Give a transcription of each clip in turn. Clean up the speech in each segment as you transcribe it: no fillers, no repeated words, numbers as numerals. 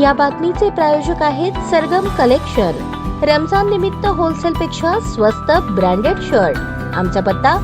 या बातमीचे प्रायोजक आहेत सरगम कलेक्शन। रमजान निमित्त होलसेल पेक्षा स्वस्त ब्रँडेड शर्ट। आमचा पत्ता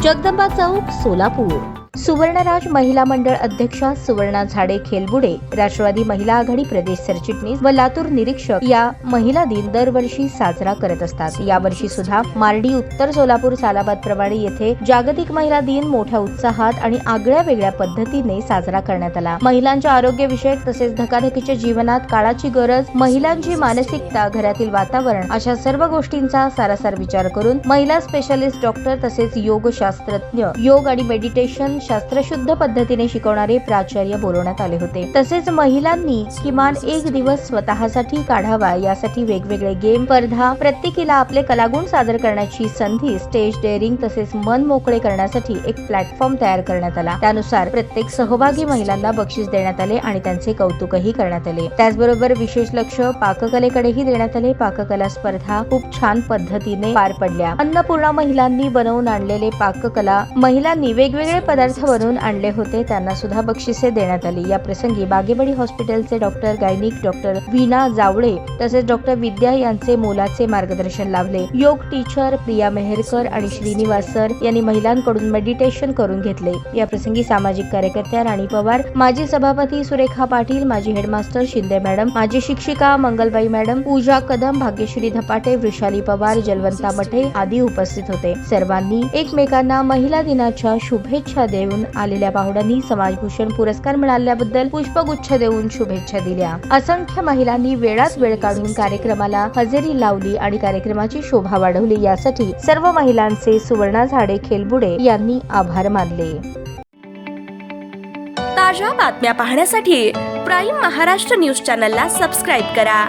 जगदंबा चौक, सोलापूर। सुवर्णराज महिला मंडळ अध्यक्षा सुवर्णा झाडे खेलबुडे, राष्ट्रवादी महिला आघाडी प्रदेश सरचिटणीस व लातूर निरीक्षक या महिला दिन दरवर्षी साजरा करत असतात। यावर्षी सुद्धा मार्डी उत्तर सोलापूर सालाबाद प्रमाणे येथे जागतिक महिला दिन मोठ्या उत्साहात आणि आगळ्या वेगळ्या पद्धतीने साजरा करण्यात आला। महिलांच्या आरोग्यविषयक तसेच धकाधकीच्या जीवनात काळाची गरज, महिलांची मानसिकता, घरातील वातावरण अशा सर्व गोष्टींचा सारासार विचार करून महिला स्पेशालिस्ट डॉक्टर तसेच योग शास्त्रज्ञ, योग आणि मेडिटेशन शास्त्रशुद्ध पद्धतीने शिकवणारे प्राचार्य बोलवण्यात आले होते। तसेच महिलांनी किमान एक दिवस स्वतःसाठी काढावा यासाठी वेगवेगळे गेम, स्पर्धा, प्रत्येकीला आपले कलागुण सादर करण्याची संधी, स्टेज डेअरिंग तसेच मन मोकळे करण्यासाठी एक प्लॅटफॉर्म तयार करण्यात आला। त्यानुसार प्रत्येक सहभागी महिलांना बक्षीस देण्यात आले आणि त्यांचे कौतुकही करण्यात आले। त्याचबरोबर विशेष लक्ष पाककलेकडेही देण्यात आले। पाककला स्पर्धा खूप छान पद्धतीने पार पडल्या। अन्नपूर्णा महिलांनी बनवून आणलेले पाककला महिलांनी वेगवेगळे पदार्थ बनवून आणले होते, त्यांना सुद्धा बक्षिसे देण्यात आली। या प्रसंगी बागेवाडी हॉस्पिटलचे डॉक्टर गायनिक डॉक्टर वीणा जावळे तसेच डॉक्टर विद्या यांचे मोलाचे मार्गदर्शन लाभले। योग टीचर प्रिया मेहरकर आणि श्रीनिवास सर यांनी महिलांकडून मेडिटेशन करून घेतले। या प्रसंगी सामाजिक कार्यकर्त्या राणी पवार, माजी सभापती सुरेखा पाटील, माजी हेडमास्टर शिंदे मॅडम, माजी शिक्षिका मंगलबाई मॅडम, पूजा कदम, भाग्यश्री धपाटे, वृषाली पवार, जलवंता मठे आदी उपस्थित होते। सर्वांनी एकमेकांना महिला दिनाच्या शुभेच्छा देऊन आलेल्या पाहुण्यांनी समाजभूषण पुरस्कार मिळाल्याबद्दल पुष्पगुच्छ देऊन शुभेच्छा दिल्या। असंख्य महिलांनी वेळात वेळ काढून कार्यक्रमाला हजेरी लावली आणि कार्यक्रमाची शोभा वाढवली। यासाठी सर्व महिलांचे सुवर्णा झाडे खेलबुडे यांनी आभार मानले। ताज्या बातम्या पाहण्यासाठी प्राईम महाराष्ट्र न्यूज चॅनलला सबस्क्राईब करा।